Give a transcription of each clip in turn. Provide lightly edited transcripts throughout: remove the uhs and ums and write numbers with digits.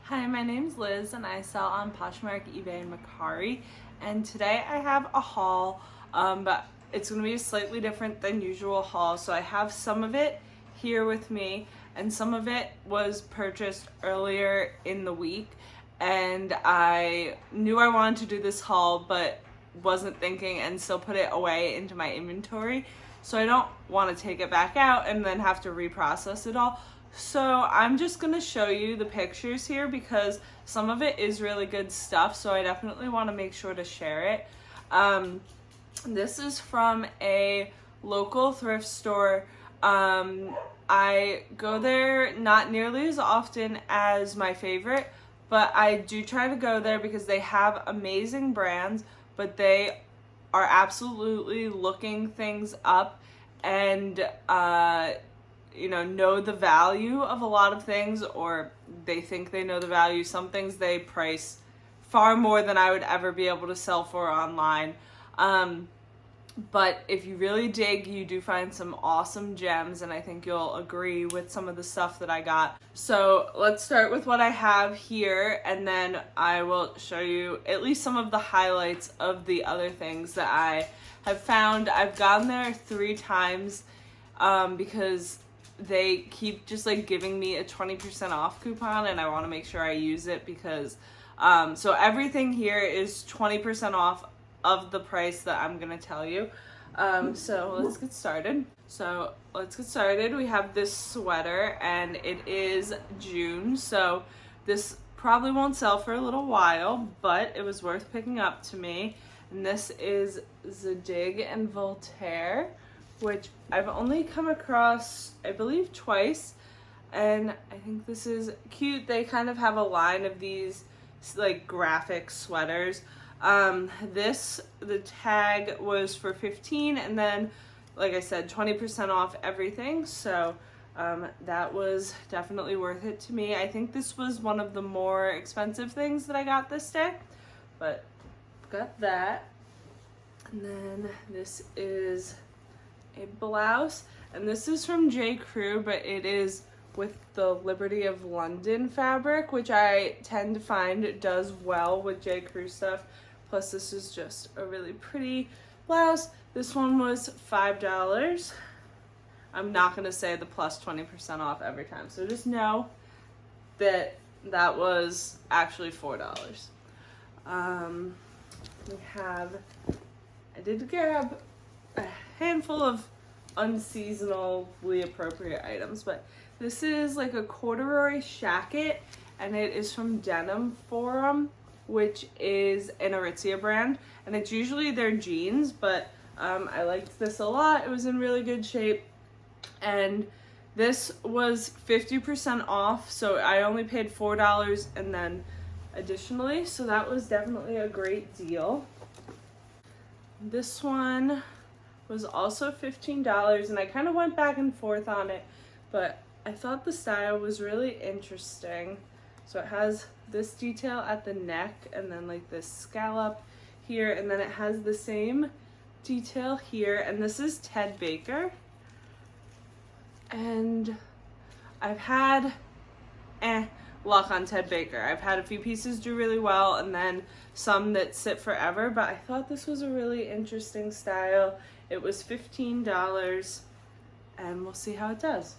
Hi, my name's Liz and I sell on Poshmark, eBay, and Mercari. And today I have a haul, but it's going to be a slightly different than usual haul. So I have some of it here with me and some of it was purchased earlier in the week. And I knew I wanted to do this haul, but wasn't thinking and still put it away into my inventory. So I don't want to take it back out and then have to reprocess it all. So I'm just going to show you the pictures here because some of it is really good stuff, so I definitely want to make sure to share it. This is from a local thrift store. I go there not nearly as often as my favorite, but I do try to go there because they have amazing brands, but they are absolutely looking things up and know the value of a lot of things, or they think they know the value. Some things they price far more than I would ever be able to sell for online. But if you really dig, you do find some awesome gems, and I think you'll agree with some of the stuff that I got. So let's start with what I have here, and then I will show you at least some of the highlights of the other things that I have found. I've gone there 3 times because they keep just like giving me a 20% off coupon, and I want to make sure I use it because so everything here is 20% off of the price that I'm gonna tell you. So let's get started. We have this sweater and it is June, so this probably won't sell for a little while, but it was worth picking up to me. And this is Zadig and Voltaire, which I've only come across, I believe, twice, and I think this is cute. They kind of have a line of these like graphic sweaters. The tag was for $15, and then, like I said, 20% off everything, so that was definitely worth it to me. I think this was one of the more expensive things that I got this day, but got that. And then this is a blouse, and this is from J. Crew, but it is with the Liberty of London fabric, which I tend to find does well with J. Crew stuff. Plus this is just a really pretty blouse. This one was $5. I'm not gonna say the plus 20% off every time, so just know that that was actually $4. I did grab a handful of unseasonably appropriate items, but this is like a corduroy shacket, and it is from Denim Forum, which is an Aritzia brand, and it's usually their jeans, but I liked this a lot. It was in really good shape, and this was 50% off, so I only paid $4 and then additionally, so that was definitely a great deal. This one was also $15, and I kind of went back and forth on it, but I thought the style was really interesting. So it has this detail at the neck and then like this scallop here, and then it has the same detail here, and this is Ted Baker. And I've had luck on Ted Baker. I've had a few pieces do really well and then some that sit forever, but I thought this was a really interesting style. It was $15, and we'll see how it does.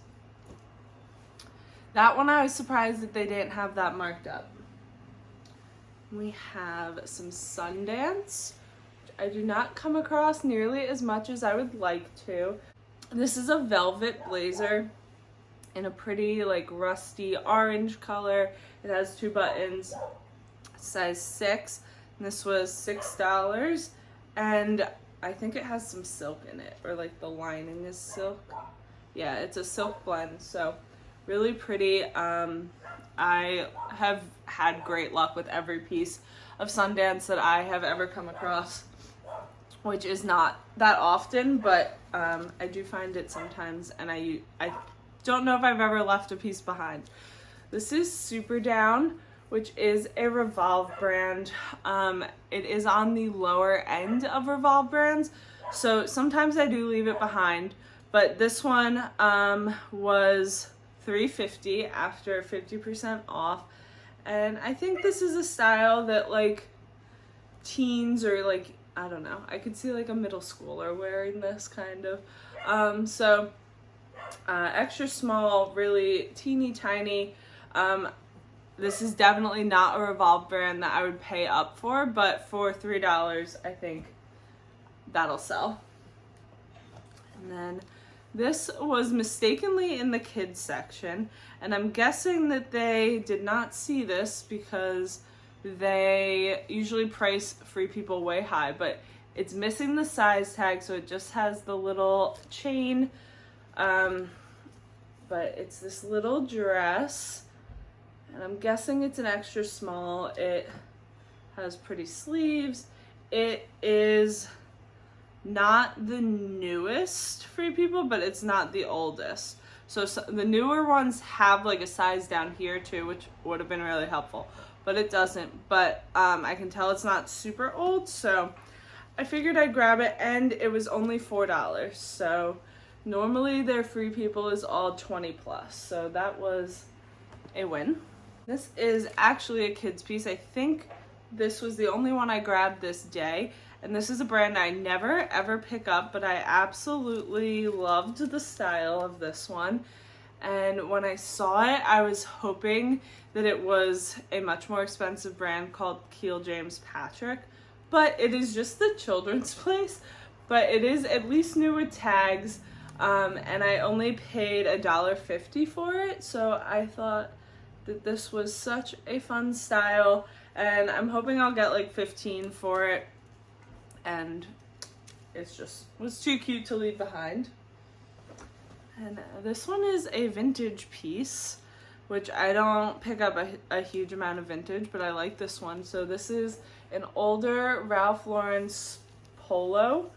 That one I was surprised that they didn't have that marked up. We have some Sundance, which I do not come across nearly as much as I would like to. This is a velvet blazer in a pretty like rusty orange color. It has 2 buttons, size 6, and this was $6, and I think it has some silk in it, or like the lining is silk. Yeah, it's a silk blend, so really pretty. I have had great luck with every piece of Sundance that I have ever come across, which is not that often, but I do find it sometimes, and I don't know if I've ever left a piece behind. This is Super Down, which is a Revolve brand. It is on the lower end of Revolve brands, so sometimes I do leave it behind, but this one was $3.50 after 50% off, And I think this is a style that like teens or like, I don't know, I could see like a middle schooler wearing this kind of. Extra small, really teeny tiny. This is definitely not a Revolve brand that I would pay up for, but for $3, I think that'll sell. And then this was mistakenly in the kids section, and I'm guessing that they did not see this because they usually price Free People way high, but it's missing the size tag, so it just has the little chain. But it's this little dress, and I'm guessing it's an extra small. It has pretty sleeves. It is not the newest Free People, but it's not the oldest. So the newer ones have like a size down here too, which would have been really helpful, but it doesn't. But I can tell it's not super old, so I figured I'd grab it, and it was only $4. So normally their Free People is all 20 plus, so that was a win. This is actually a kids piece. I think this was the only one I grabbed this day, and this is a brand I never ever pick up, but I absolutely loved the style of this one. And when I saw it, I was hoping that it was a much more expensive brand called Keel James Patrick, but it is just the children's place, but it is at least new with tags. And I only paid $1.50 for it, so I thought that this was such a fun style, and I'm hoping I'll get like 15 for it, and it's just was too cute to leave behind. And this one is a vintage piece, which I don't pick up a huge amount of vintage, but I like this one. So this is an older Ralph Lauren's polo.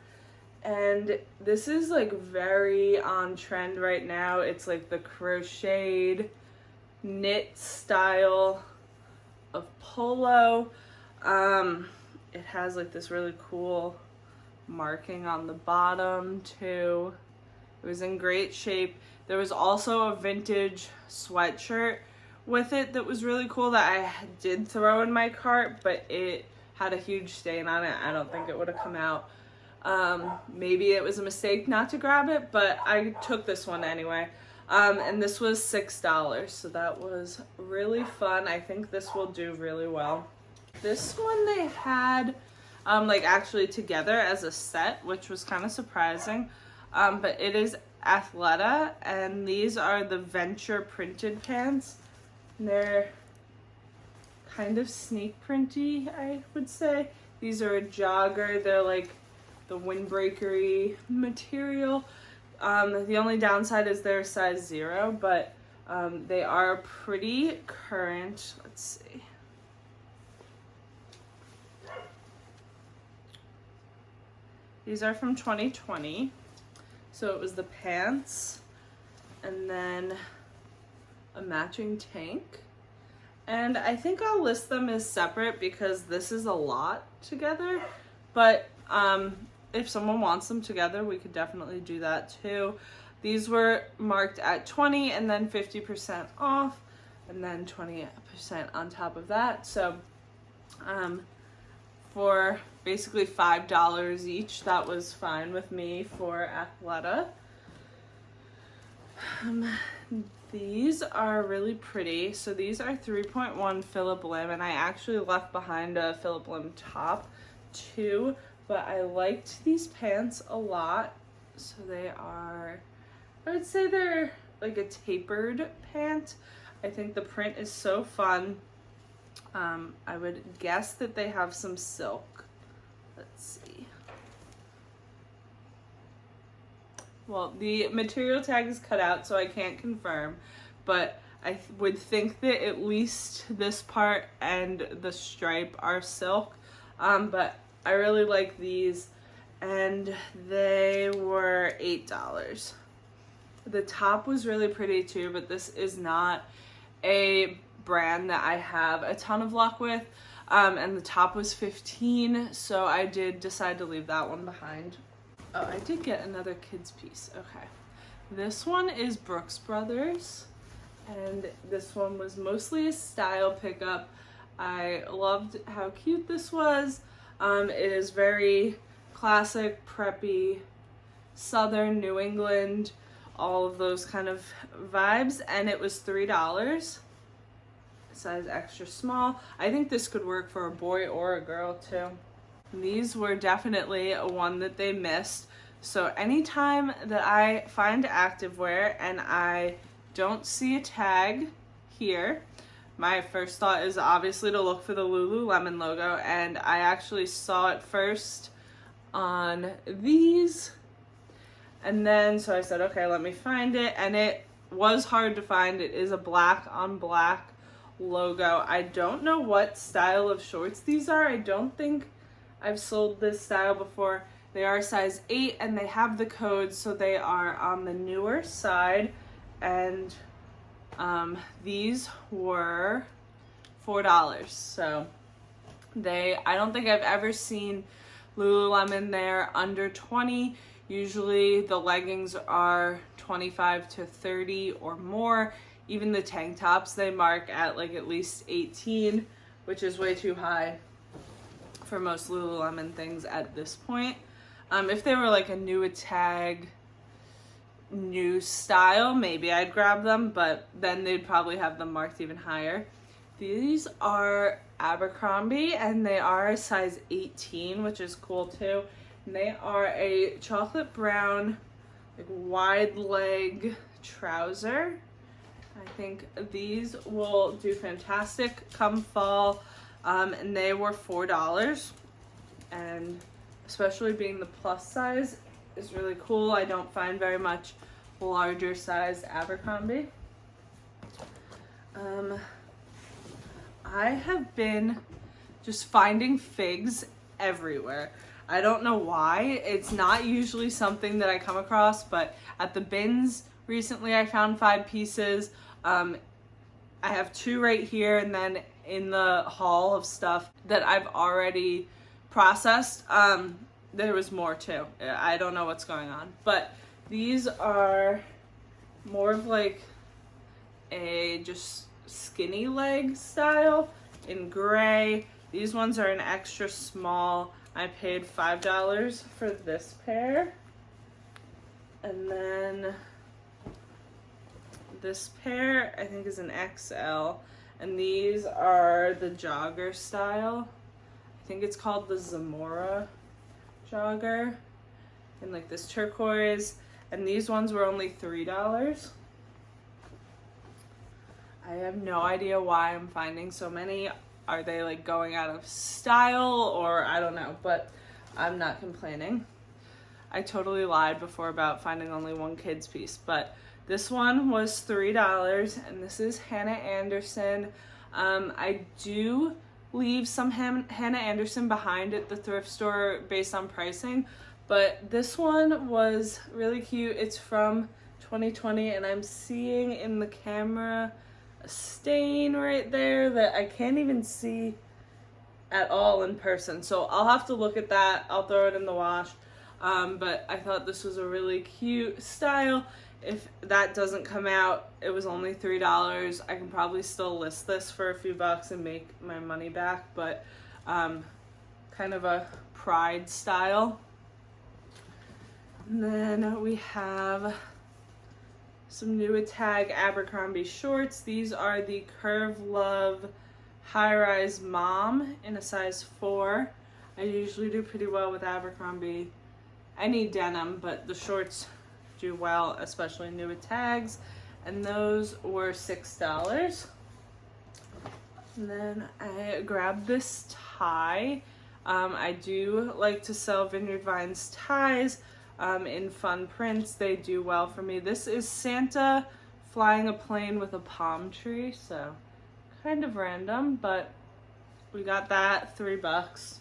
And this is like very on trend right now. It's like the crocheted knit style of polo. It has like this really cool marking on the bottom too. It was in great shape. There was also a vintage sweatshirt with it that was really cool that I did throw in my cart, but it had a huge stain on it. I don't think it would have come out. Maybe it was a mistake not to grab it, but I took this one anyway. And this was $6, so that was really fun. I think this will do really well. This one they had like actually together as a set, which was kind of surprising. But it is Athleta, and these are the Venture printed pants. And they're kind of sneak printy, I would say. These are a jogger. They're like the windbreakery material. The only downside is they're size 0, but they are pretty current. Let's see. These are from 2020. So it was the pants and then a matching tank. And I think I'll list them as separate because this is a lot together. But if someone wants them together, we could definitely do that too. These were marked at 20 and then 50% off and then 20% on top of that. So for basically $5 each, that was fine with me for Athleta. These are really pretty. So these are 3.1 Phillip Lim, and I actually left behind a Phillip Lim top too, but I liked these pants a lot. So they are, I would say they're like a tapered pant. I think the print is so fun. I would guess that they have some silk. Let's see. Well, the material tag is cut out, so I can't confirm, but I would think that at least this part and the stripe are silk. But I really like these, and they were $8. The top was really pretty too, but this is not a brand that I have a ton of luck with. And the top was $15, so I did decide to leave that one behind. Oh, I did get another kids piece. Okay. This one is Brooks Brothers, and this one was mostly a style pickup. I loved how cute this was. It is very classic, preppy, Southern New England, all of those kind of vibes, and it was $3. Size extra small. I think this could work for a boy or a girl too. These were definitely one that they missed. So anytime that I find activewear and I don't see a tag here, my first thought is obviously to look for the Lululemon logo, and I actually saw it first on these, and then so I said, okay, let me find it, and it was hard to find. It is a black on black logo. I don't know what style of shorts these are. I don't think I've sold this style before. They are size 8 and they have the code, so they are on the newer side, and these were $4. So I don't think I've ever seen Lululemon there under 20. Usually the leggings are 25 to 30 or more. Even the tank tops they mark at like at least 18, which is way too high for most Lululemon things at this point. If they were like a new tag, new style, maybe I'd grab them, but then they'd probably have them marked even higher. These are Abercrombie and they are a size 18, which is cool too. And they are a chocolate brown, like wide leg trouser. I think these will do fantastic come fall, and they were $4, and especially being the plus size is really cool. I don't find very much larger size Abercrombie. I have been just finding figs everywhere. I don't know why. It's not usually something that I come across, but at the bins recently I found 5 pieces. I have 2 right here, and then in the haul of stuff that I've already processed, there was more too. I don't know what's going on, but these are more of like a just skinny leg style in gray. These ones are an extra small. I paid $5 for this pair, and then this pair I think is an XL, and these are the jogger style. I think it's called the Zamora jogger, in like this turquoise, and these ones were only $3. I have no idea why I'm finding so many. Are they like going out of style, or I don't know, but I'm not complaining. I totally lied before about finding only one kids piece, but this one was $3, and this is Hannah Anderson. I do leave some Hannah Anderson behind at the thrift store based on pricing, but this one was really cute. It's from 2020, and I'm seeing in the camera a stain right there that I can't even see at all in person, so I'll have to look at that. I'll throw it in the wash, but I thought this was a really cute style. If that doesn't come out, it was only $3. I can probably still list this for a few bucks and make my money back, but kind of a pride style. And then we have some new tag Abercrombie shorts. These are the Curve Love High Rise Mom in a size 4. I usually do pretty well with Abercrombie, any denim, but the shorts do well, especially new tags, and those were $6. And then I grabbed this tie. I do like to sell Vineyard Vines ties in fun prints. They do well for me. This is Santa flying a plane with a palm tree, so kind of random, but we got that, $3.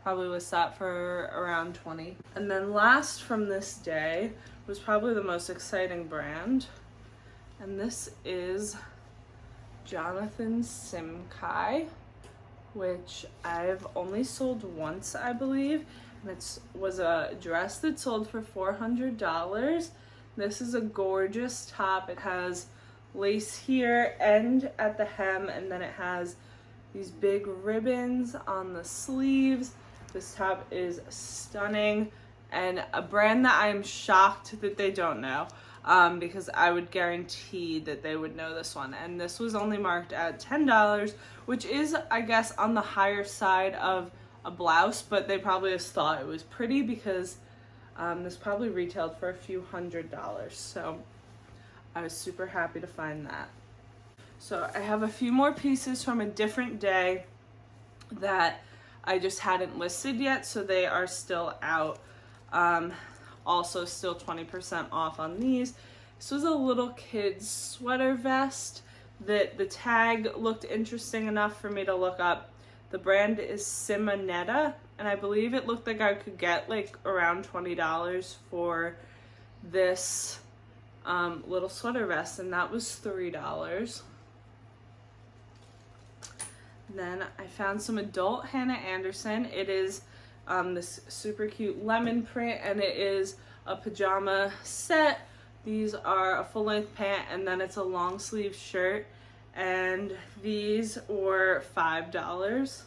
Probably list that for around 20. And then last from this day was probably the most exciting brand, and this is Jonathan Simkhai, which I've only sold once, I believe, and it was a dress that sold for $400. This is a gorgeous top. It has lace here and at the hem, and then it has these big ribbons on the sleeves. This top is stunning, and a brand that I'm shocked that they don't know, because I would guarantee that they would know this one. And this was only marked at $10, which is, I guess, on the higher side of a blouse, but they probably just thought it was pretty because this probably retailed for a few $100s. So I was super happy to find that. So I have a few more pieces from a different day that I just hadn't listed yet, so they are still out. Also still 20% off on these. This was a little kid's sweater vest that the tag looked interesting enough for me to look up. The brand is Simonetta, and I believe it looked like I could get like around $20 for this little sweater vest, and that was $3. Then I found some adult Hannah Anderson. It is this super cute lemon print, and it is a pajama set. These are a full-length pant, and then it's a long sleeve shirt, and these were $5.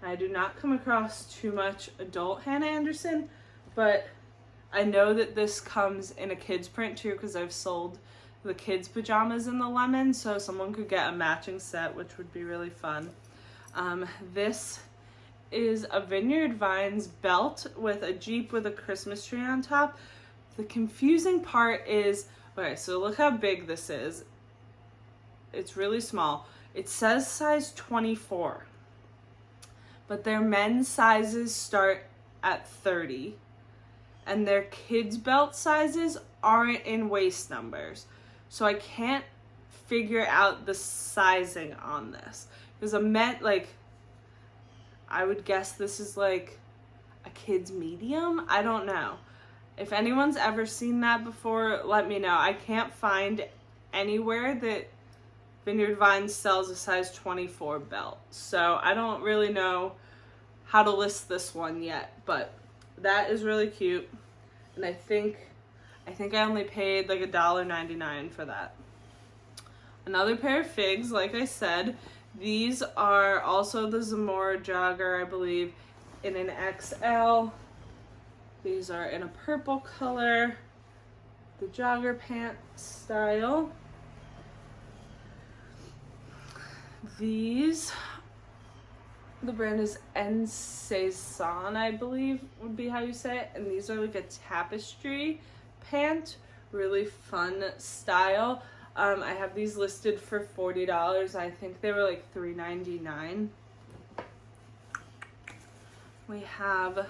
I do not come across too much adult Hannah Anderson, but I know that this comes in a kids print too, because I've sold the kids pajamas in the lemon, so someone could get a matching set, which would be really fun. This is a Vineyard Vines belt with a Jeep with a Christmas tree on top. The confusing part is, okay, so look how big this is. It's really small. It says size 24, but their men's sizes start at 30, and their kids' belt sizes aren't in waist numbers. So I can't figure out the sizing on this. Because I would guess this is like a kid's medium. I don't know. If anyone's ever seen that before, let me know. I can't find anywhere that Vineyard Vines sells a size 24 belt. So I don't really know how to list this one yet, but that is really cute. And I think I only paid like $1.99 for that. Another pair of figs, like I said. These are also the Zamora jogger, I believe, in an XL. These are in a purple color, the jogger pant style. These, the brand is En Saison, I believe would be how you say it. And these are like a tapestry pant, really fun style. I have these listed for $40. I think they were like $3.99. We have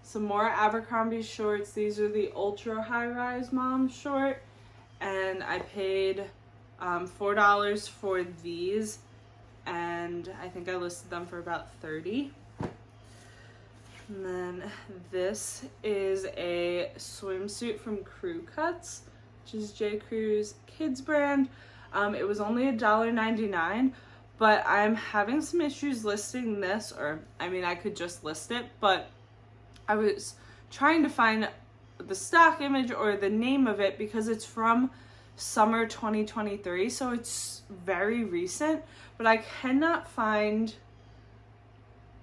some more Abercrombie shorts. These are the ultra high-rise mom short, and I paid $4 for these, and I think I listed them for about $30. And then this is a swimsuit from Crew Cuts, which is J. Crew's kids brand. It was only $1.99, but I'm having some issues listing this, or I mean, I could just list it, but I was trying to find the stock image or the name of it because it's from summer 2023, so it's very recent, but I cannot find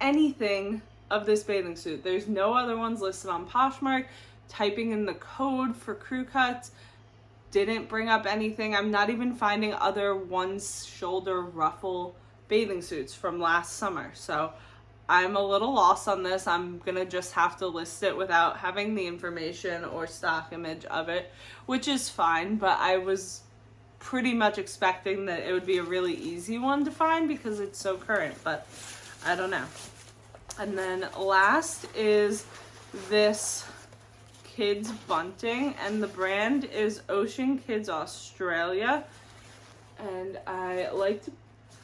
anything of this bathing suit. There's no other ones listed on Poshmark. Typing in the code for Crew Cuts didn't bring up anything. I'm not even finding other one-shoulder ruffle bathing suits from last summer. So I'm a little lost on this. I'm gonna just have to list it without having the information or stock image of it, which is fine, but I was pretty much expecting that it would be a really easy one to find because it's so current, but I don't know. And then last is this kids bunting, and the brand is Ocean Kids Australia, and I like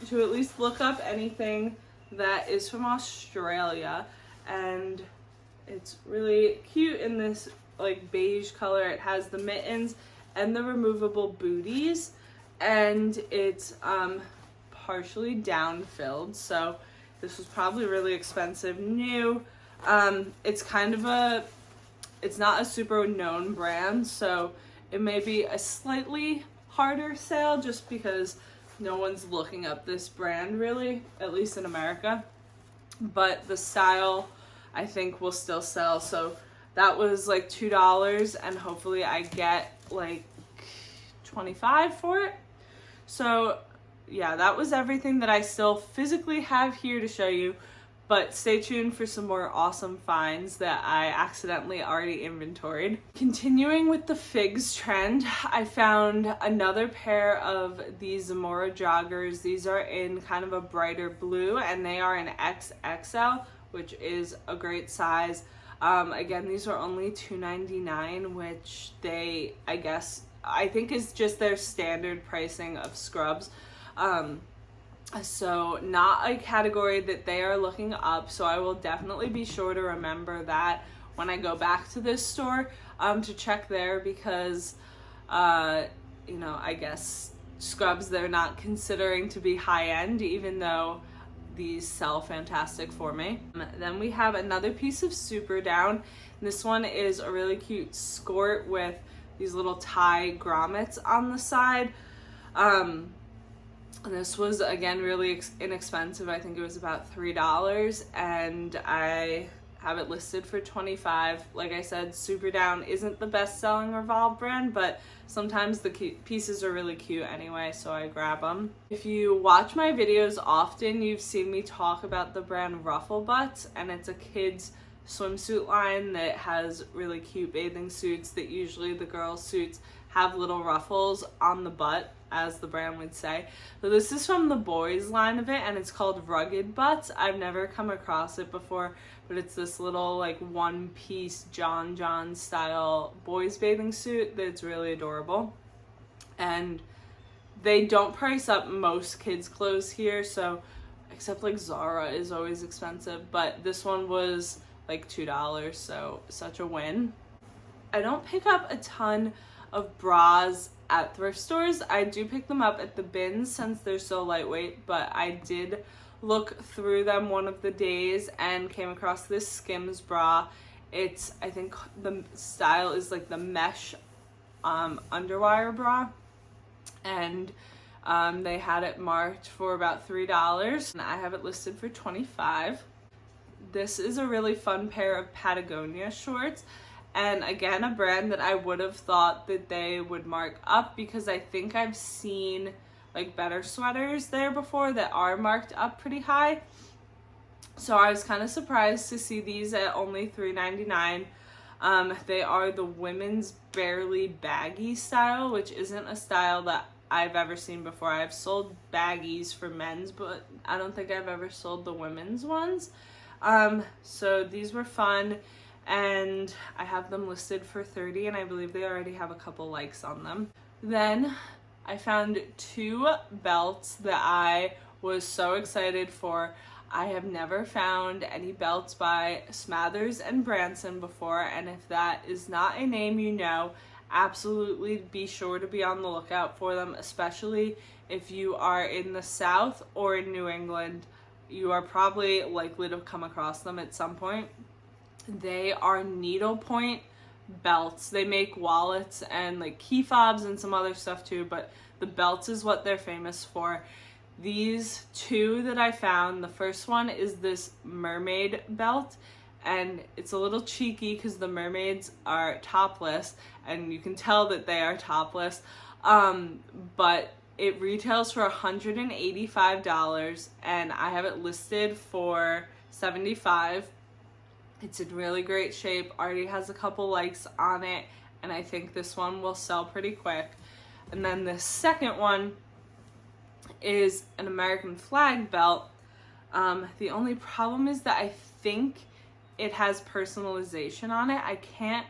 to at least look up anything that is from Australia, and it's really cute in this like beige color. It has the mittens and the removable booties, and it's partially down filled, so this was probably really expensive new. It's kind of it's not a super known brand, so it may be a slightly harder sale just because no one's looking up this brand really, at least in America. But the style I think will still sell. So that was like $2 and hopefully I get like 25 for it. So yeah, that was everything that I still physically have here to show you. But stay tuned for some more awesome finds that I accidentally already inventoried. Continuing with the figs trend, I found another pair of these Zamora joggers. These are in kind of a brighter blue and they are an XXL, which is a great size. Again, these are only $2.99, which I think is just their standard pricing of scrubs. So not a category that they are looking up, so I will definitely be sure to remember that when I go back to this store to check there, because you know, I guess scrubs they're not considering to be high-end, even though these sell fantastic for me. Then we have another piece of Super Down. This one is a really cute skirt with these little tie grommets on the side. This was again really inexpensive. I think it was about $3 and I have it listed for $25. Like I said, Super Down isn't the best selling Revolve brand, but sometimes the pieces are really cute anyway, so I grab them. If you watch my videos often, you've seen me talk about the brand Ruffle Butts, and it's a kids swimsuit line that has really cute bathing suits that usually the girls' suits have little ruffles on the butt, as the brand would say. So this is from the boys line of it and it's called Rugged Butts. I've never come across it before, but it's this little like one-piece John style boys bathing suit that's really adorable. And they don't price up most kids clothes here, so except like Zara is always expensive, but this one was like $2, so such a win. I don't pick up a ton of bras at thrift stores. I do pick them up at the bins since they're so lightweight, but I did look through them one of the days and came across this Skims bra. It's, I think the style is like the mesh underwire bra, and they had it marked for about $3 and I have it listed for $25. This is a really fun pair of Patagonia shorts. And again, a brand that I would have thought that they would mark up, because I think I've seen like better sweaters there before that are marked up pretty high. So I was kind of surprised to see these at only $3.99. They are the women's barely baggy style, which isn't a style that I've ever seen before. I've sold baggies for men's, but I don't think I've ever sold the women's ones. So these were fun. And I have them listed for $30 and I believe they already have a couple likes on them. Then I found two belts that I was so excited for. I have never found any belts by Smathers and Branson before, and if that is not a name you know, absolutely be sure to be on the lookout for them, especially if you are in the South or in New England. You are probably likely to come across them at some point. They are needlepoint belts. They make wallets and like key fobs and some other stuff too, but the belts is what they're famous for. These two that I found, the first one is this mermaid belt, and it's a little cheeky because the mermaids are topless and you can tell that they are topless, but it retails for $185 and I have it listed for $75. It's in really great shape, already has a couple likes on it, and I think this one will sell pretty quick. And then the second one is an American flag belt. The only problem is that I think it has personalization on it. I can't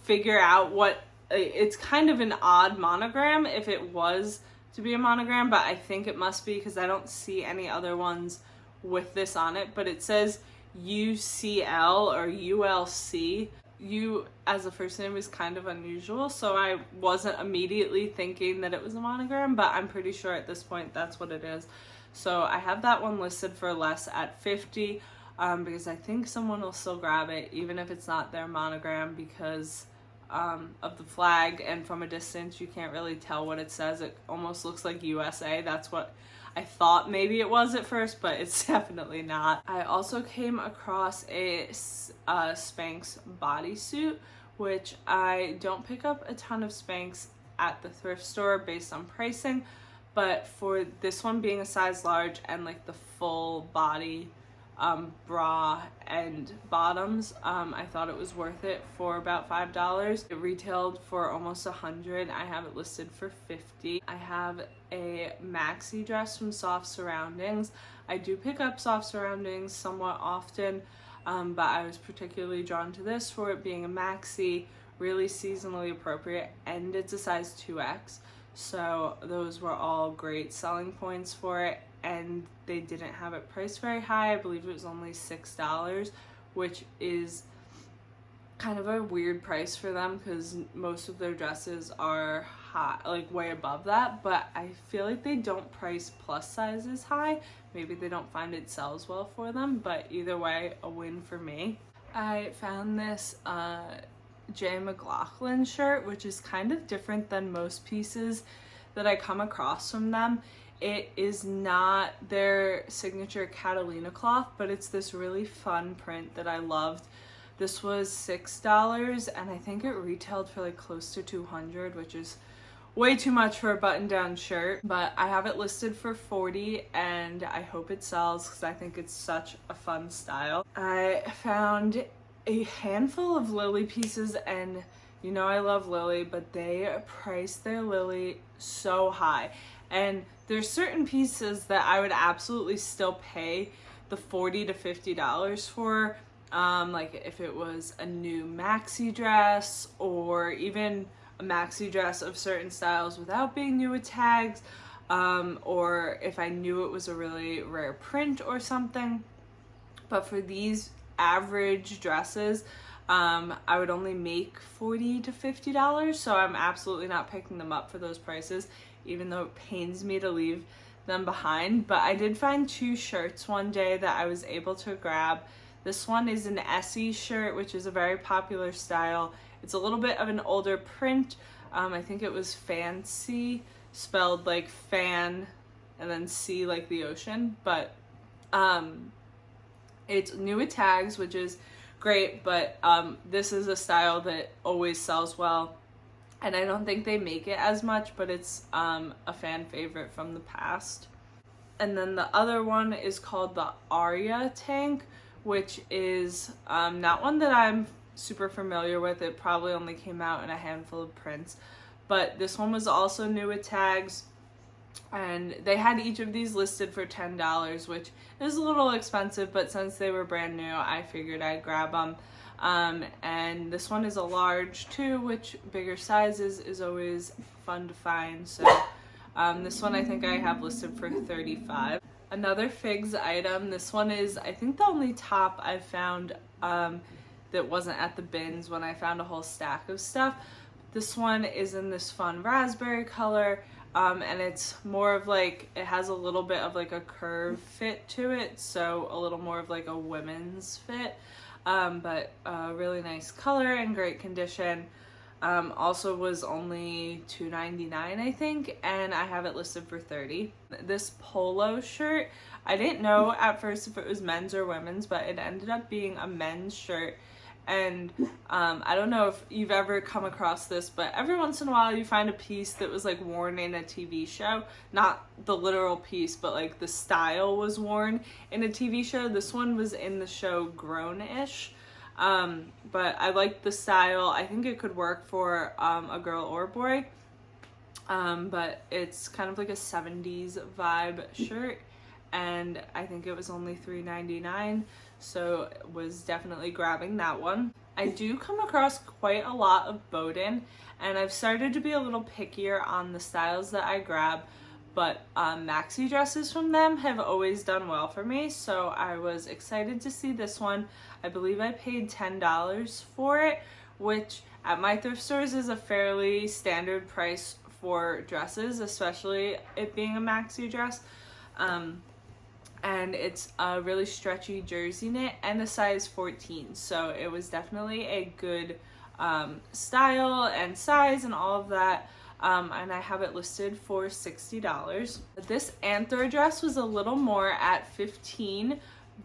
figure out what, it's kind of an odd monogram if it was to be a monogram, but I think it must be because I don't see any other ones with this on it, but it says UCL or ULC. U as a first name is kind of unusual, so I wasn't immediately thinking that it was a monogram, but I'm pretty sure at this point that's what it is. So I have that one listed for less at $50, because I think someone will still grab it even if it's not their monogram, because of the flag, and from a distance you can't really tell what it says. It almost looks like USA. That's what I thought maybe it was at first, but it's definitely not. I also came across a Spanx bodysuit, which I don't pick up a ton of Spanx at the thrift store based on pricing, but for this one being a size large and like the full body bra and bottoms, I thought it was worth it for about $5. It retailed for almost $100. I have it listed for $50. I have a maxi dress from Soft Surroundings. I do pick up Soft Surroundings somewhat often, but I was particularly drawn to this for it being a maxi, really seasonally appropriate, and it's a size 2X. So those were all great selling points for it, and they didn't have it priced very high. I believe it was only $6, which is kind of a weird price for them because most of their dresses are high, like way above that, but I feel like they don't price plus sizes high. Maybe they don't find it sells well for them, but either way, a win for me. I found this J. McLaughlin shirt, which is kind of different than most pieces that I come across from them. It is not their signature Catalina cloth, but it's this really fun print that I loved. This was $6, and I think it retailed for like close to $200, which is way too much for a button-down shirt, but I have it listed for $40, and I hope it sells because I think it's such a fun style. I found a handful of Lily pieces, and you know I love Lily, but they priced their Lily so high, and there's certain pieces that I would absolutely still pay the $40 to $50 for, like if it was a new maxi dress or even a maxi dress of certain styles without being new with tags, or if I knew it was a really rare print or something. But for these average dresses, I would only make $40 to $50, so I'm absolutely not picking them up for those prices, even though it pains me to leave them behind. But I did find two shirts one day that I was able to grab. This one is an Essie shirt, which is a very popular style. It's a little bit of an older print. I think it was Fancy, spelled like fan and then sea like the ocean, but it's new with tags, which is great, but this is a style that always sells well, and I don't think they make it as much, but it's a fan favorite from the past. And then the other one is called the Aria tank, which is not one that I'm super familiar with. It probably only came out in a handful of prints, but this one was also new with tags, and they had each of these listed for $10, which is a little expensive, but since they were brand new, I figured I'd grab them. And this one is a large too, which bigger sizes is always fun to find. So this one I think I have listed for $35. Another Figs item. This one is, I think, the only top I found that wasn't at the bins when I found a whole stack of stuff. This one is in this fun raspberry color, and it's more of like, it has a little bit of like a curve fit to it, so a little more of like a women's fit, but a really nice color and great condition. Also was only $2.99 I think, and I have it listed for $30. This polo shirt, I didn't know at first if it was men's or women's, but it ended up being a men's shirt. And I don't know if you've ever come across this, but every once in a while you find a piece that was like worn in a TV show. Not the literal piece, but like the style was worn in a TV show. This one was in the show Grown-ish. But I like the style. I think it could work for a girl or a boy. But it's kind of like a 70s vibe shirt, and I think it was only $3.99, so was definitely grabbing that one. I do come across quite a lot of Bowden, and I've started to be a little pickier on the styles that I grab, but maxi dresses from them have always done well for me, so I was excited to see this one. I believe I paid $10 for it, which at my thrift stores is a fairly standard price for dresses, especially it being a maxi dress. And it's a really stretchy jersey knit and a size 14, so it was definitely a good style and size and all of that. And I have it listed for $60. This Anthro dress was a little more at $15,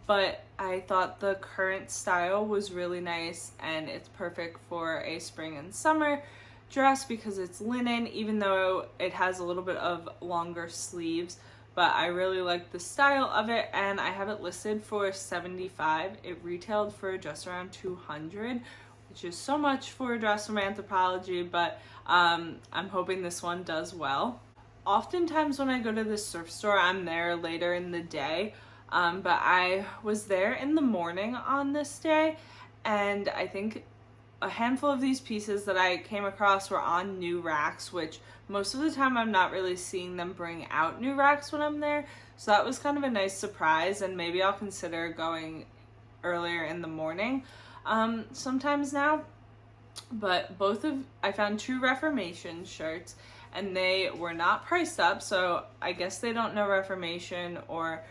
but I thought the current style was really nice and it's perfect for a spring and summer dress because it's linen, even though it has a little bit of longer sleeves. But I really like the style of it, and I have it listed for $75. It retailed for just around $200, which is so much for a dress from Anthropologie, but I'm hoping this one does well. Oftentimes when I go to this thrift store, I'm there later in the day, but I was there in the morning on this day, and I think a handful of these pieces that I came across were on new racks, which most of the time I'm not really seeing them bring out new racks when I'm there. So that was kind of a nice surprise, and maybe I'll consider going earlier in the morning sometimes now. But I found 2 Reformation shirts, and they were not priced up, so I guess they don't know Reformation, or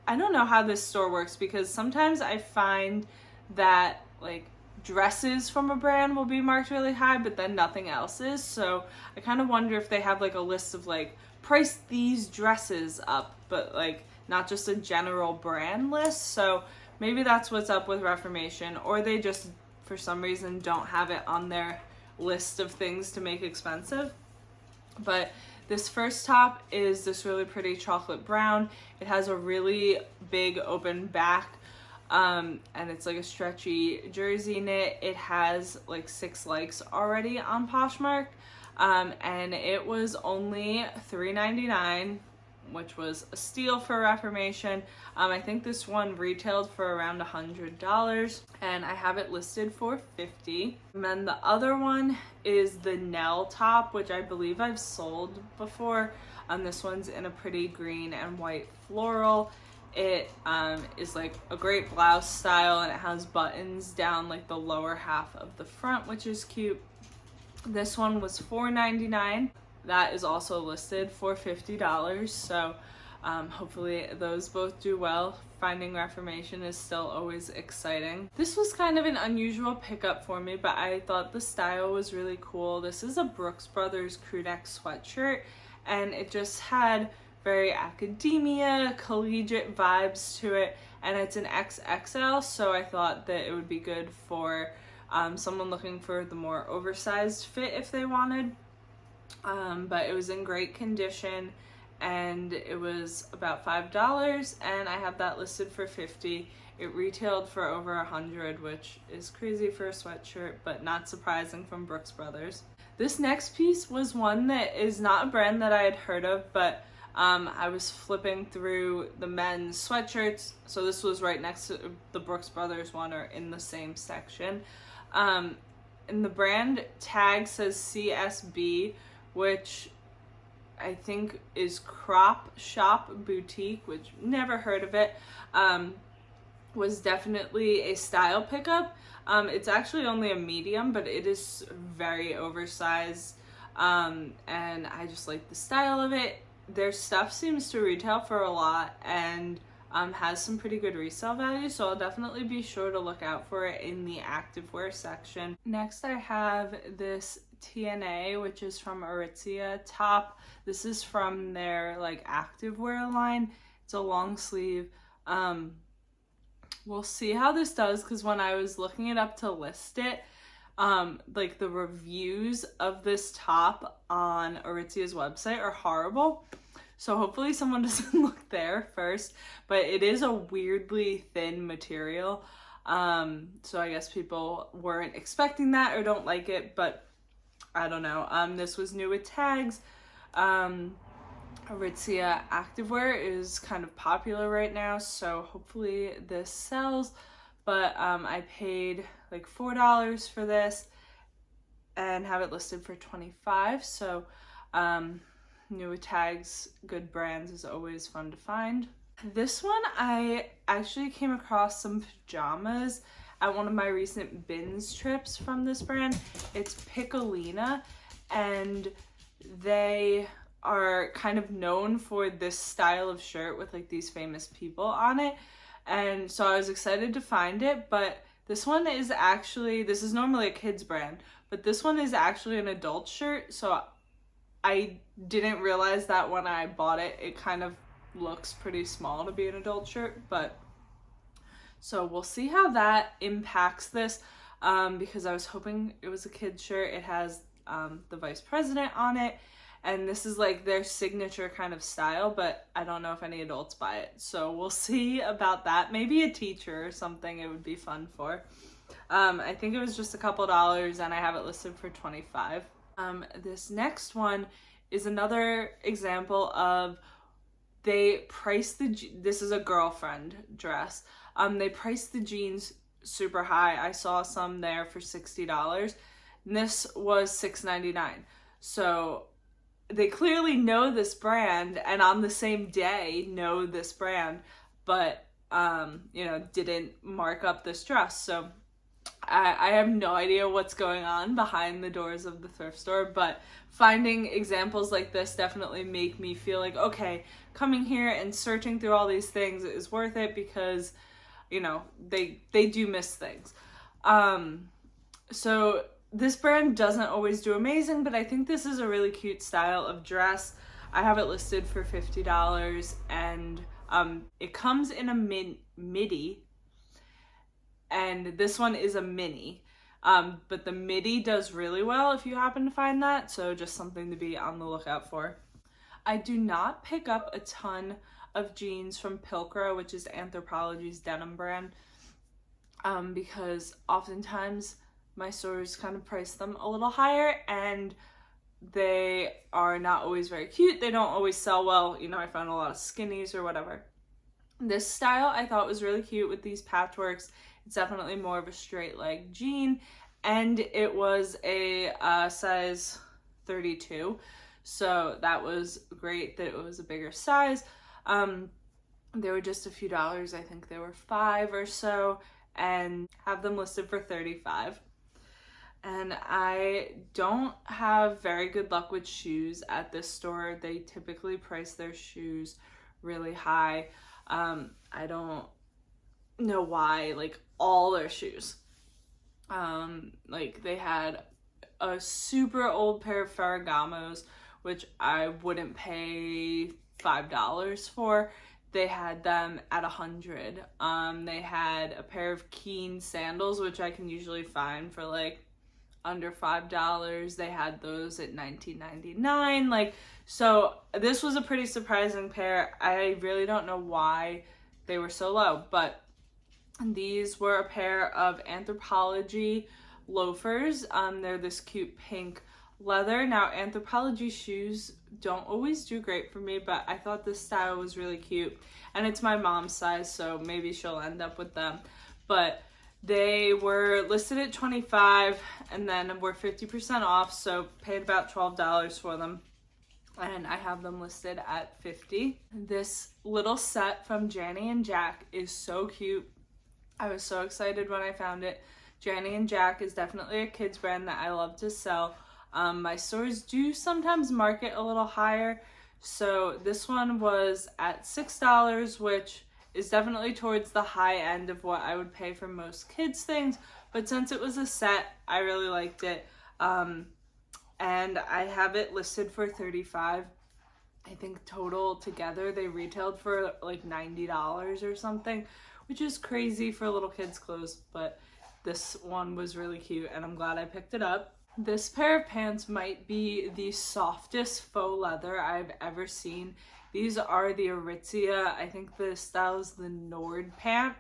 I don't know how this store works, because sometimes I find that like dresses from a brand will be marked really high, but then nothing else is. So I kind of wonder if they have like a list of like price these dresses up, but like not just a general brand list. So maybe that's what's up with Reformation, or they just for some reason don't have it on their list of things to make expensive. But this first top is this really pretty chocolate brown. It has a really big open back, and it's like a stretchy jersey knit. It has like 6 likes already on Poshmark, and it was only $3.99, which was a steal for Reformation. I think this one retailed for around $100, and I have it listed for $50. And then the other one is the Nell top, which I believe I've sold before. This one's in a pretty green and white floral. It is like a great blouse style, and it has buttons down like the lower half of the front, which is cute. This one was $4.99. That is also listed for $50, so hopefully those both do well. Finding Reformation is still always exciting. This was kind of an unusual pickup for me, but I thought the style was really cool. This is a Brooks Brothers crew neck sweatshirt, and it just had very academia, collegiate vibes to it, and it's an XXL, so I thought that it would be good for someone looking for the more oversized fit if they wanted. But it was in great condition, and it was about $5, and I have that listed for $50. It retailed for over $100, which is crazy for a sweatshirt, but not surprising from Brooks Brothers. This next piece was one that is not a brand that I had heard of, but I was flipping through the men's sweatshirts, so this was right next to the Brooks Brothers one, or in the same section. And the brand tag says CSB, which I think is Crop Shop Boutique, which never heard of it. Was definitely a style pickup. It's actually only a medium, but it is very oversized, and I just like the style of it. Their stuff seems to retail for a lot, and has some pretty good resale value, so I'll definitely be sure to look out for it in the activewear section. Next I have this TNA, which is from Aritzia top. This is from their like activewear line. It's a long sleeve. We'll see how this does, because when I was looking it up to list it, like the reviews of this top on Aritzia's website are horrible. So hopefully someone doesn't look there first, but it is a weirdly thin material. So I guess people weren't expecting that or don't like it, but I don't know. This was new with tags. Aritzia activewear is kind of popular right now, so hopefully this sells. But I paid like $4 for this and have it listed for $25. So new with tags, good brands is always fun to find. This one, I actually came across some pajamas at one of my recent bins trips from this brand. It's Piccolina, and they are kind of known for this style of shirt with like these famous people on it. And so I was excited to find it, but This one is actually, this is normally a kid's brand, but this one is actually an adult shirt. So I didn't realize that when I bought it. It kind of looks pretty small to be an adult shirt, but so we'll see how that impacts this, because I was hoping it was a kid's shirt. It has the vice president on it, and this is like their signature kind of style, but I don't know if any adults buy it. So we'll see about that. Maybe a teacher or something it would be fun for. I think it was just a couple dollars, and I have it listed for $25. This next one is another example of they priced this is a girlfriend dress. They priced the jeans super high. I saw some there for $60, and this was $6.99. So they clearly know this brand, and on the same day know this brand, but you know, didn't mark up this dress. So I have no idea what's going on behind the doors of the thrift store, but finding examples like this definitely make me feel like, okay, coming here and searching through all these things is worth it, because, you know, they do miss things. So this brand doesn't always do amazing, but I think this is a really cute style of dress. I have it listed for $50, and it comes in a midi, and this one is a mini. But the midi does really well if you happen to find that, so just something to be on the lookout for. I do not pick up a ton of jeans from Pilcro, which is Anthropologie's denim brand, because oftentimes my stores kind of price them a little higher, and they are not always very cute. They don't always sell well. You know, I found a lot of skinnies or whatever. This style I thought was really cute with these patchworks. It's definitely more of a straight leg jean, and it was a size 32. So that was great that it was a bigger size. They were just a few dollars. I think they were $5 or so, and have them listed for $35. And I don't have very good luck with shoes at this store. They typically price their shoes really high. I don't know why, like all their shoes. Like they had a super old pair of Ferragamos, which I wouldn't pay $5 for. They had them at $100. They had a pair of Keen sandals, which I can usually find for like under $5. They had those at $19.99. Like, so this was a pretty surprising pair. I really don't know why they were so low, but these were a pair of Anthropologie loafers. They're this cute pink leather. Now, Anthropologie shoes don't always do great for me, but I thought this style was really cute, and it's my mom's size, so maybe she'll end up with them. But they were listed at $25, and then were 50% off, so paid about $12 for them, and I have them listed at $50. This little set from Janny and Jack is so cute. I was so excited when I found it. Janny and Jack is definitely a kids brand that I love to sell. My stores do sometimes market a little higher, so this one was at $6, which is definitely towards the high end of what I would pay for most kids things, but since it was a set, I really liked it. And I have it listed for $35. I think total together they retailed for like $90 or something, which is crazy for little kids' clothes, but this one was really cute, and I'm glad I picked it up. This pair of pants might be the softest faux leather I've ever seen. These are the Aritzia. I think the style is the Nord pant,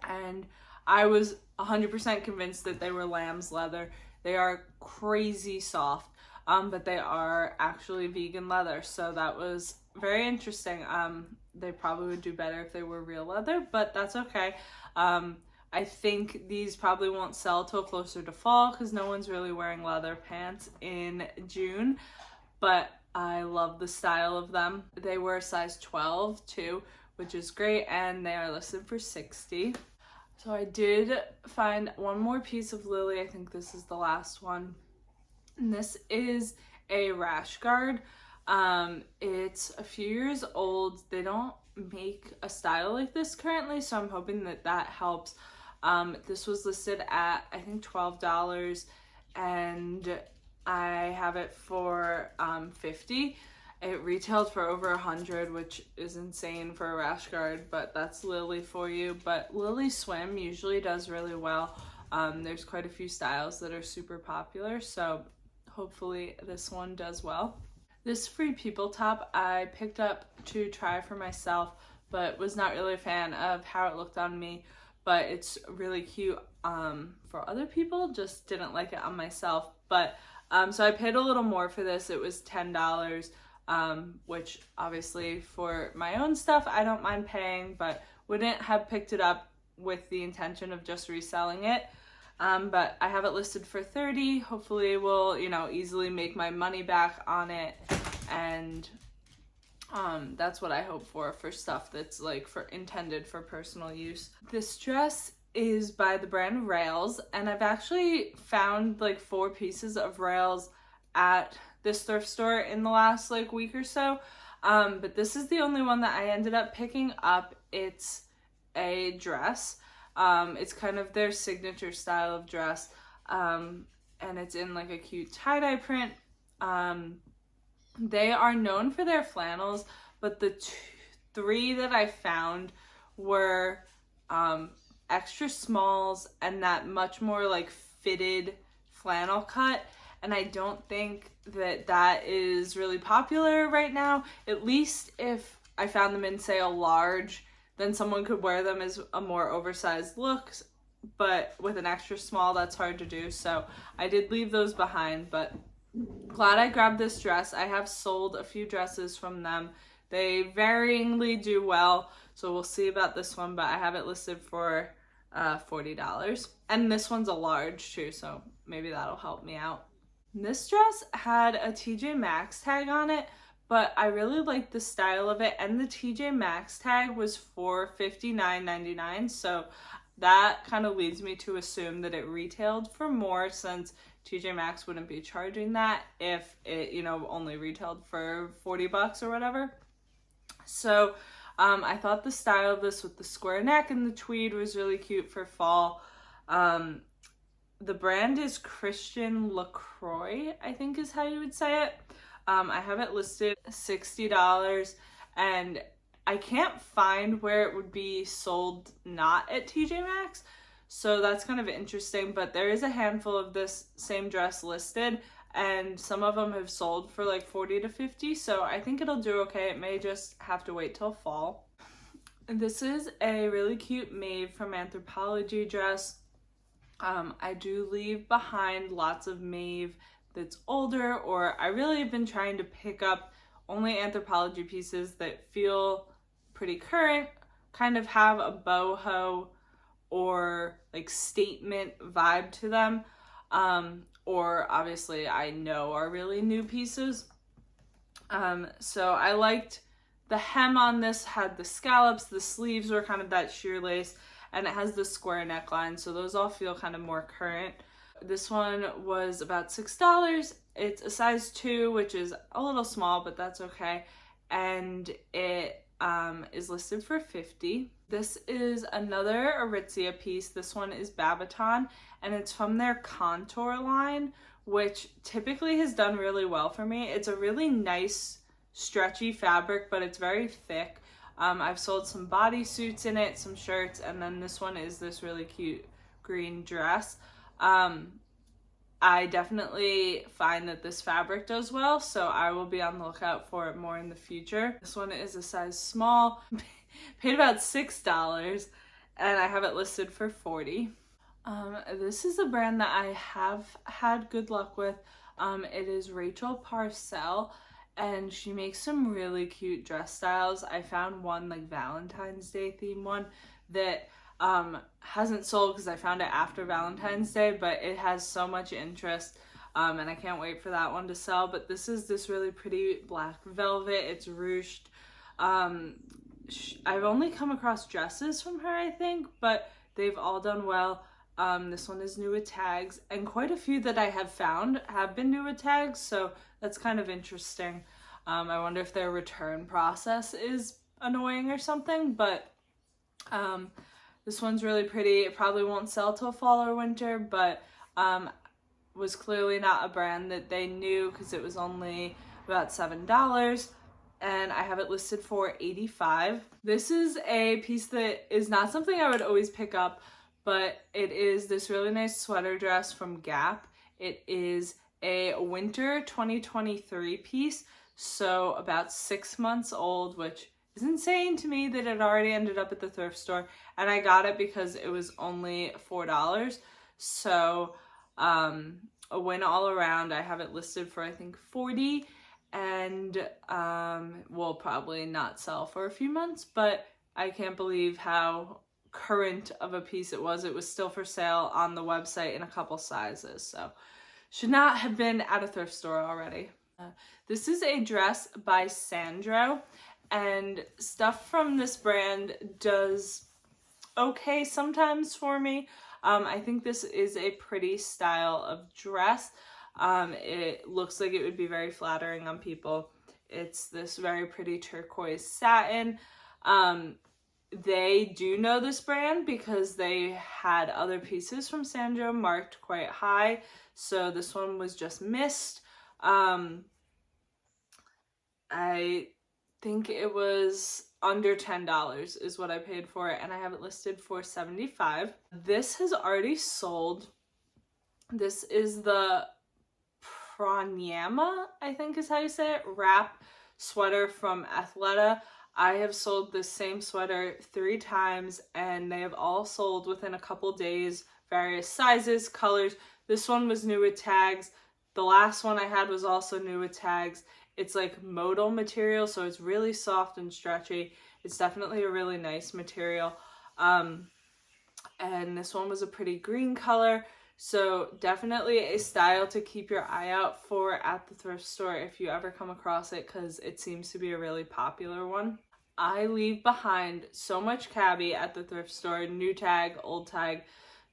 and I was 100% convinced that they were lamb's leather. They are crazy soft, but they are actually vegan leather, so that was very interesting. They probably would do better if they were real leather, but that's okay. I think these probably won't sell till closer to fall because no one's really wearing leather pants in June, but I love the style of them. They were a size 12 too, which is great, and they are listed for $60. So I did find one more piece of Lily. I think this is the last one. And this is a rash guard. It's a few years old. They don't make a style like this currently, so I'm hoping that that helps. This was listed at, I think, $12, and I have it for $50. It retailed for over $100, which is insane for a rash guard, but that's Lily for you. But Lily Swim usually does really well. There's quite a few styles that are super popular, so hopefully this one does well. This Free People top I picked up to try for myself, but was not really a fan of how it looked on me, but it's really cute for other people, just didn't like it on myself. But so I paid a little more for this. It was $10, which obviously for my own stuff I don't mind paying, but wouldn't have picked it up with the intention of just reselling it. But I have it listed for $30. Hopefully we'll, easily make my money back on it, and that's what I hope for stuff that's like intended for personal use. This dress is by the brand Rails, and I've actually found like 4 pieces of Rails at this thrift store in the last like week or so. But this is the only one that I ended up picking up. It's a dress. It's kind of their signature style of dress, and it's in like a cute tie-dye print. They are known for their flannels, but the 3 that I found were extra smalls and that much more like fitted flannel cut, and I don't think that is really popular right now. At least if I found them in, say, a large, then someone could wear them as a more oversized look, but with an extra small, that's hard to do. So I did leave those behind, but glad I grabbed this dress. I have sold a few dresses from them. They varyingly do well, so we'll see about this one, but I have it listed for $40. And this one's a large too, so maybe that'll help me out. This dress had a TJ Maxx tag on it, but I really liked the style of it, and the TJ Maxx tag was for $59.99, so that kind of leads me to assume that it retailed for more, since TJ Maxx wouldn't be charging that if it, only retailed for $40 or whatever. So I thought the style of this with the square neck and the tweed was really cute for fall. The brand is Christian LaCroix, I think is how you would say it. I have it listed $60, and I can't find where it would be sold not at TJ Maxx, so that's kind of interesting. But there is a handful of this same dress listed, and some of them have sold for like $40 to $50, so I think it'll do okay. It may just have to wait till fall. This is a really cute Maeve from Anthropologie dress. I do leave behind lots of Maeve that's older, or I really have been trying to pick up only Anthropologie pieces that feel pretty current, kind of have a boho or like statement vibe to them, or obviously I know are really new pieces. So I liked the hem on this, had the scallops, the sleeves were kind of that sheer lace, and it has the square neckline, so those all feel kind of more current. This one was about $6. It's a size 2, which is a little small, but that's okay. And it is listed for $50. This is another Aritzia piece. This one is Babaton, and it's from their Contour line, which typically has done really well for me. It's a really nice, stretchy fabric, but it's very thick. I've sold some bodysuits in it, some shirts, and then this one is this really cute green dress. I definitely find that this fabric does well, so I will be on the lookout for it more in the future. This one is a size small, paid about $6, and I have it listed for $40. This is a brand that I have had good luck with. It is Rachel Parcell, and she makes some really cute dress styles. I found one like Valentine's Day theme one that hasn't sold because I found it after Valentine's Day, but it has so much interest, and I can't wait for that one to sell. But this is this really pretty black velvet. It's ruched. I've only come across dresses from her, I think, but they've all done well. This one is new with tags, and quite a few that I have found have been new with tags, so that's kind of interesting. I wonder if their return process is annoying or something, but This one's really pretty. It probably won't sell till fall or winter, but was clearly not a brand that they knew because it was only about $7. And I have it listed for $85. This is a piece that is not something I would always pick up, but it is this really nice sweater dress from Gap. It is a winter 2023 piece, so about 6 months old, which is insane to me that it already ended up at the thrift store. And I got it because it was only $4. So a win all around. I have it listed for I think $40, and will probably not sell for a few months, but I can't believe how current of a piece it was. It was still for sale on the website in a couple sizes, so should not have been at a thrift store already. This is a dress by Sandro, and stuff from this brand does okay sometimes for me. I think this is a pretty style of dress. It looks like it would be very flattering on people. It's this very pretty turquoise satin. They do know this brand because they had other pieces from Sandro marked quite high, so this one was just missed. I think it was under $10 is what I paid for it, and I have it listed for $75. This has already sold. This is the Pranayama, I think is how you say it, wrap sweater from Athleta. I have sold this same sweater 3 times, and they have all sold within a couple days, various sizes, colors. This one was new with tags. The last one I had was also new with tags. It's like modal material, so it's really soft and stretchy. It's definitely a really nice material. And this one was a pretty green color. So definitely a style to keep your eye out for at the thrift store if you ever come across it, because it seems to be a really popular one. I leave behind so much cabbie at the thrift store, new tag, old tag,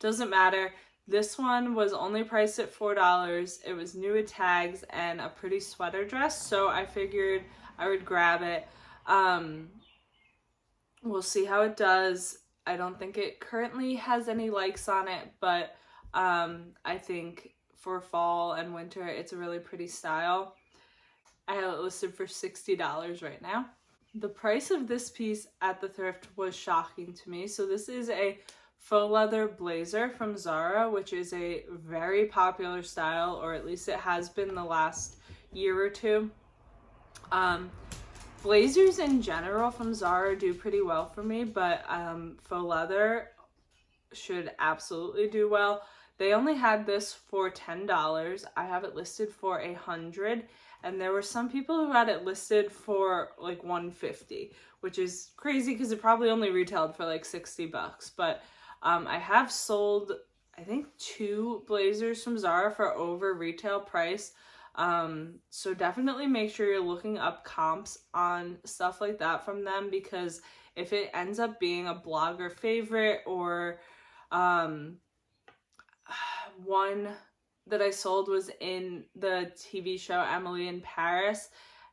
doesn't matter. This one was only priced at $4. It was new with tags and a pretty sweater dress, so I figured I would grab it. We'll see how it does. I don't think it currently has any likes on it, but I think for fall and winter, it's a really pretty style. I have it listed for $60 right now. The price of this piece at the thrift was shocking to me. So this is a faux leather blazer from Zara, which is a very popular style, or at least it has been the last year or two. Blazers in general from Zara do pretty well for me, but faux leather should absolutely do well. They only had this for $10. I have it listed for $100, and there were some people who had it listed for like $150, which is crazy because it probably only retailed for like $60. But I have sold, I think, 2 blazers from Zara for over retail price. So definitely make sure you're looking up comps on stuff like that from them, because if it ends up being a blogger favorite, or one that I sold was in the TV show Emily in Paris,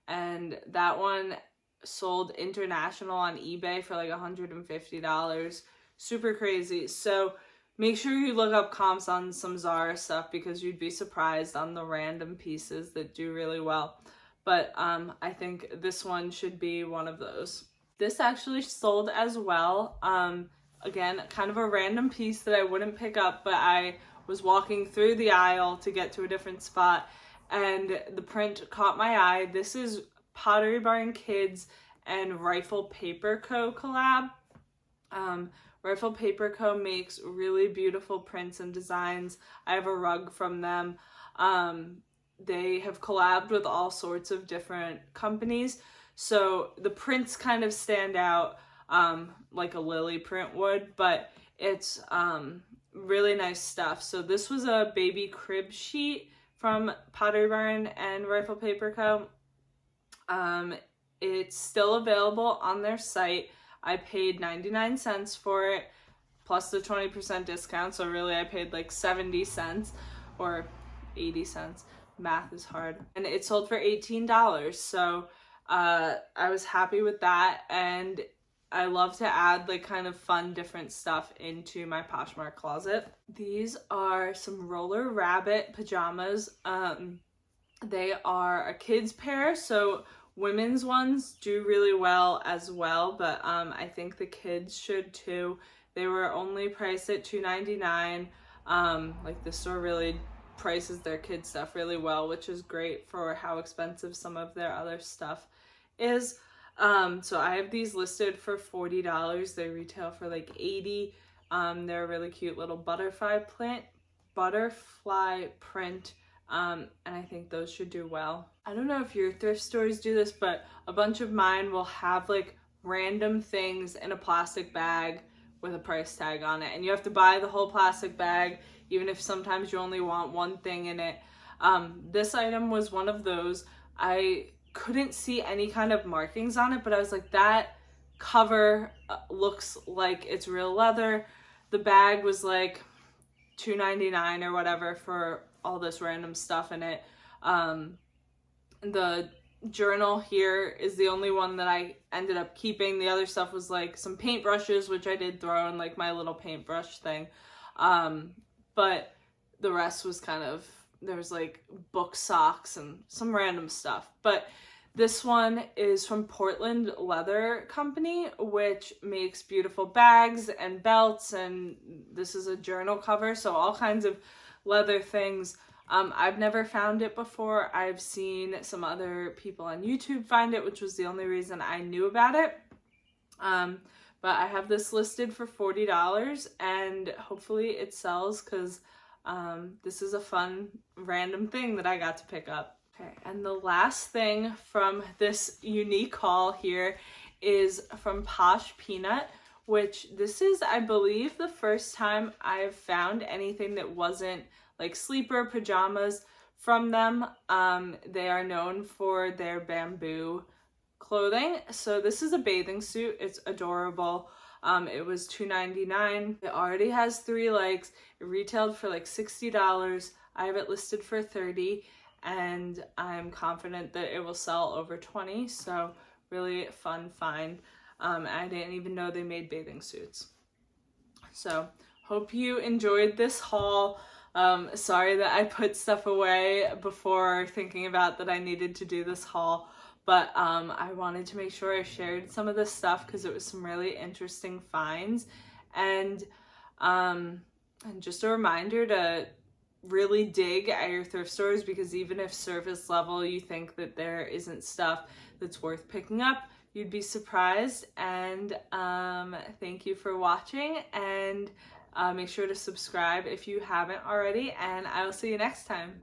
and that one sold international on eBay for like $150. Super crazy. So make sure you look up comps on some Zara stuff, because you'd be surprised on the random pieces that do really well. But I think this one should be one of those. This actually sold as well. Again, kind of a random piece that I wouldn't pick up, but I was walking through the aisle to get to a different spot, and the print caught my eye. This is Pottery Barn Kids and Rifle Paper Co. collab. Rifle Paper Co. makes really beautiful prints and designs. I have a rug from them. They have collabed with all sorts of different companies, so the prints kind of stand out like a lily print would, but it's really nice stuff. So this was a baby crib sheet from Pottery Barn and Rifle Paper Co. It's still available on their site. I paid 99 cents for it, plus the 20% discount, so really I paid like 70 cents or 80 cents. Math is hard. And it sold for $18, so I was happy with that. And I love to add like kind of fun different stuff into my Poshmark closet. These are some Roller Rabbit pajamas. They are a kids pair, so women's ones do really well as well, but I think the kids should too. They were only priced at $2.99. Like the store really prices their kids stuff really well, which is great for how expensive some of their other stuff is. So I have these listed for $40. They retail for like $80. They're a really cute little butterfly print. And I think those should do well. I don't know if your thrift stores do this, but a bunch of mine will have like random things in a plastic bag with a price tag on it, and you have to buy the whole plastic bag, even if sometimes you only want one thing in it. This item was one of those. I couldn't see any kind of markings on it, but I was like, that cover looks like it's real leather. The bag was like $2.99 or whatever for all this random stuff in it. The journal here is the only one that I ended up keeping. The other stuff was like some paintbrushes, which I did throw in like my little paintbrush thing. But the rest was kind of, there was like book socks and some random stuff. But this one is from Portland Leather Company, which makes beautiful bags and belts, and this is a journal cover, so all kinds of leather things. I've never found it before. I've seen some other people on YouTube find it, which was the only reason I knew about it. But I have this listed for $40, and hopefully it sells, because this is a fun random thing that I got to pick up. Okay, and the last thing from this unique haul here is from Posh Peanut, which this is, I believe, the first time I've found anything that wasn't like sleeper pajamas from them. They are known for their bamboo clothing. So this is a bathing suit. It's adorable. It was $2.99. It already has 3 legs. It retailed for like $60. I have it listed for $30, and I'm confident that it will sell over $20. So really fun find. I didn't even know they made bathing suits. So hope you enjoyed this haul. Sorry that I put stuff away before thinking about that I needed to do this haul, but I wanted to make sure I shared some of this stuff because it was some really interesting finds, and just a reminder to really dig at your thrift stores, because even if surface level you think that there isn't stuff that's worth picking up, you'd be surprised. And thank you for watching, and make sure to subscribe if you haven't already, and I will see you next time.